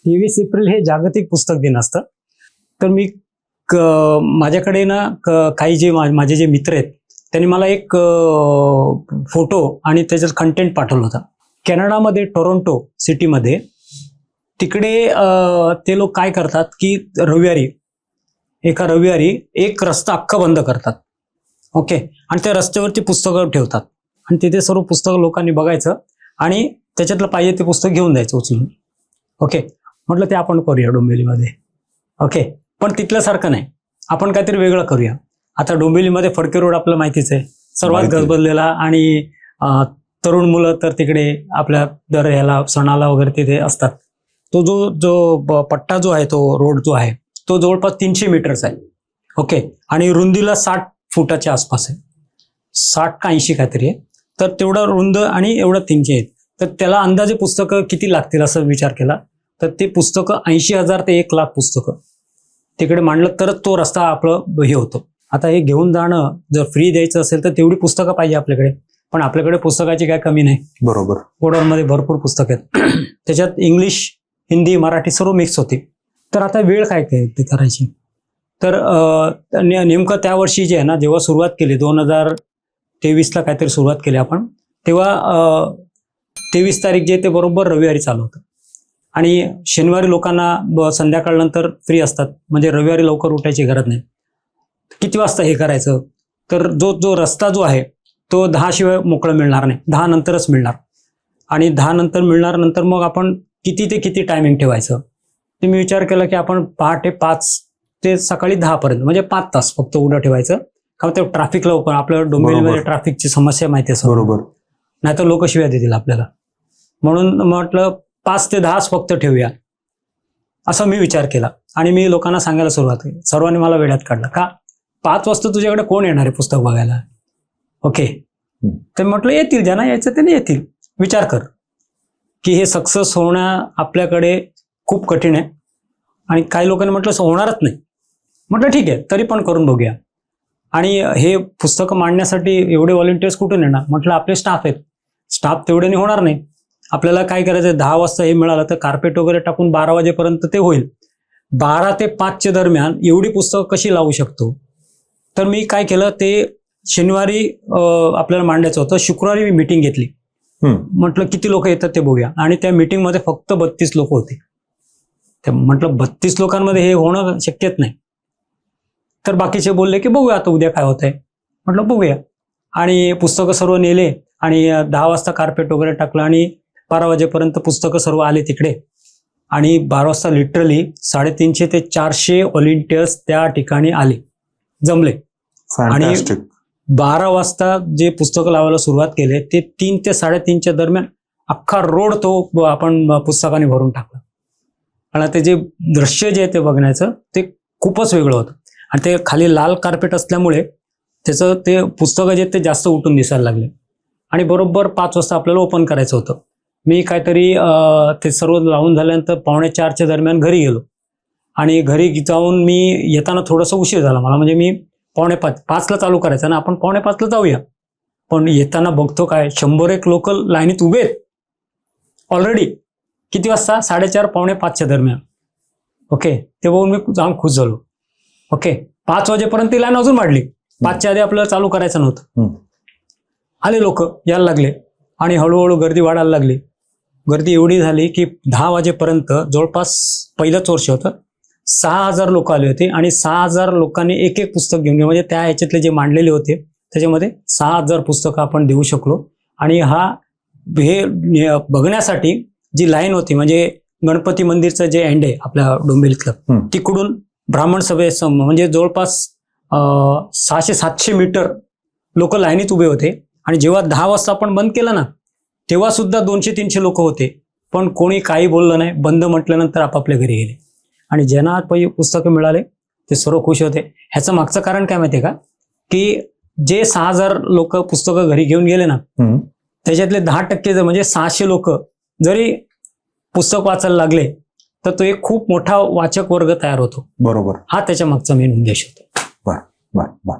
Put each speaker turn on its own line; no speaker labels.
23 April हे जागतिक पुस्तक दिन असतं. तर मी माझ्याकडे ना काही जे माझे जे मित्र आहेत त्यांनी मला एक फोटो आणि त्याच्यात कंटेंट पाठवलं होतं. कॅनडामध्ये टोरंटो सिटीमध्ये तिकडे ते लोक काय करतात की एका रविवारी एक रस्ता अख्खा बंद करतात. ओके. आणि त्या रस्त्यावरती पुस्तकं ठेवतात आणि तिथे सर्व पुस्तकं लोकांनी बघायचं आणि त्याच्यातलं पाहिजे ते पुस्तक घेऊन जायचं उचलून. ओके. म्हटलं ते आपण करूया डोंबिवलीमध्ये. ओके. पण तिथल्यासारखं नाही, आपण काहीतरी वेगळं करूया. आता डोंबिवलीमध्ये फडके रोड आपलं माहितीच आहे, सर्वात गजबजलेला. आणि तरुण मुलं तर तिकडे आपल्या दर ह्याला सणाला वगैरे तिथे असतात. तो जो पट्टा जो आहे, तो रोड जो आहे तो जवळपास 300 मीटरचा आहे. ओके. आणि रुंदीला 60 फुटाच्या आसपास आहे, 60 का 80 काहीतरी आहे. तर तेवढा रुंद आणि एवढं 300 आहेत. तर त्याला अंदाजे पुस्तकं किती लागतील असं विचार केला तर ते पुस्तकं 80,000 ते 1,00,000 पुस्तकं तिकडे मांडलं तरच तो रस्ता आपलं हे होतो. आता हे घेऊन जाणं जर फ्री द्यायचं असेल तर तेवढी पुस्तकं पाहिजे आपल्याकडे, पण आपल्याकडे पुस्तकाची काय कमी नाही.
बरोबर.
गोडाऊनमध्ये भरपूर पुस्तक आहेत. त्याच्यात इंग्लिश, हिंदी, मराठी सर्व मिक्स होते. तर आता वेळ काय ते करायची. तर नेमकं त्या वर्षी जे आहे ना, जेव्हा सुरुवात केली 2023ला काहीतरी सुरुवात केली आपण, तेव्हा 23 तारीख जे ते बरोबर रविवारी चालू होतं. आणि शनिवारी लोकांना संध्याकाळनंतर फ्री असतात, म्हणजे रविवारी लवकर उठायची गरज नाही. किती वाजता हे करायचं, तर जो रस्ता जो आहे तो 10 शिवाय मोकळं मिळणार नाही, 10 नंतरच मिळणार. आणि 10 नंतर मिळणार, नंतर मग आपण किती ते किती टायमिंग ठेवायचं ते मी विचार केला की आपण पहाटे 5 ते सकाळी 10 पर्यंत, म्हणजे 5 तास फक्त उघडं ठेवायचं. कारण ते ट्रॅफिकला ओपन, आपल्या डोंबिवलीमध्ये ट्रॅफिकची समस्या माहिती आहे.
बरोबर.
नाही तर लोक शिव्या देतील आपल्याला. म्हणून म्हटलं 5 ते 10 फक्त ठेवूया, असा मी विचार केला. आणि मी लोकांना सांगायला सुरुवात केली. सर्वांनी मला वेड्यात काढलं, का 5 वाजता तुझ्याकडे कोण येणार आहे पुस्तक बघायला. ओके. तर म्हटलं येतील, ज्यांना यायचं त्याने येतील. विचार कर की हे सक्सेस होणं आपल्याकडे खूप कठीण आहे. आणि काही लोकांनी म्हटलं होणारच नाही. म्हटलं ठीक आहे, तरी पण करून बघूया. आणि हे पुस्तकं मांडण्यासाठी एवढे व्हॉलंटियर्स कुठून येणार. म्हटलं आपले स्टाफ आहेत, स्टाफ तेवढ्याने होणार नाही. आपल्याला काय करायचं, 10 वाजता हे मिळालं तर कार्पेट वगैरे टाकून 12 वाजेपर्यंत ते होईल. 12 ते 5च्या दरम्यान एवढी पुस्तकं कशी लावू शकतो. तर मी काय केलं, ते शनिवारी आपल्याला मांडायचं होतं, शुक्रवारी मी मीटिंग घेतली. म्हटलं किती लोक येतात ते बघूया. आणि त्या मीटिंगमध्ये फक्त 32 लोक होते. म्हटलं 32 लोकांमध्ये हे होणं शक्यच नाही. तर बाकीचे बोलले की बघूया आता उद्या काय होतंय. म्हटलं बघूया. आणि पुस्तकं सर्व नेले आणि 10 वाजता कार्पेट वगैरे टाकलं आणि 12 वाजेपर्यंत पुस्तकं सर्व आले तिकडे. आणि 12 वाजता लिटरली 350 ते 400 व्हॉलंटियर्स त्या ठिकाणी आले, जमले. आणि 12 वाजता जे पुस्तकं लावायला सुरुवात केले ते 3 ते 3:30च्या दरम्यान अख्खा रोड तो आपण पुस्तकाने भरून टाकला. आणि ते जे दृश्य जे आहे ते बघण्याचं ते खूपच वेगळं होतं. आणि ते खाली लाल कार्पेट असल्यामुळे त्याचं ते पुस्तकं जे ते जास्त उठून दिसायला लागले. आणि बरोबर 5 वाजता आपल्याला ओपन करायचं होतं. मी काहीतरी ते सर्व लावून झाल्यानंतर 4:45च्या दरम्यान घरी गेलो. आणि घरी जाऊन मी येताना थोडंसं उशीर झाला मला, म्हणजे मी 4:45ला चालू करायचं ना, आपण 4:45ला जाऊया. पण येताना बघतो काय, 100 लोक लाईनीत उभे आहेत ऑलरेडी. किती वाजता, 4:30 4:45च्या दरम्यान. ओके. ते बघून मी जाऊन खुश झालो. ओके. 5 वाजेपर्यंत ती लाईन अजून वाढली. 5च्या आधी आपल्याला चालू करायचं नव्हतं. आले लोक यायला लागले आणि हळूहळू गर्दी वाढायला लागली. गर्दी एवढी झाली की 10 वाजेपर्यंत जवळपास पहिलंच वर्ष होतं, 6,000 लोक आले होते. आणि 6,000 लोकांनी एक एक पुस्तक घेऊन गेले. म्हणजे त्या ह्याच्यातले जे मांडलेले होते त्याच्यामध्ये 6,000 पुस्तकं आपण देऊ शकलो. आणि हे बघण्यासाठी जी लाईन होती, म्हणजे गणपती मंदिरचं जे एंड आहे आपल्या डोंबिवलीतलं, तिकडून ब्राह्मण सभेसम म्हणजे जवळपास 600-700 मीटर लोक लाईनीत उभे होते. आणि जेव्हा 10 वाजता आपण बंद केलं ना, तेव्हा सुद्धा 200-300 लोक होते. पण कोणी काही बोललं नाही. बंद म्हटल्यानंतर आपापल्या घरी गेले. आणि ज्यांना पुस्तकं मिळाले ते सर्व खुश होते. ह्याचं मागचं कारण काय माहितीये का, की जे 6,000 लोक पुस्तकं घरी घेऊन गेले ना, त्याच्यातले 10% म्हणजे 600 लोक जरी पुस्तक वाचायला लागले तर तो एक खूप मोठा वाचक वर्ग तयार होतो.
बरोबर.
हा त्याच्या मागचा मेन उद्देश होता.
बर बर बर.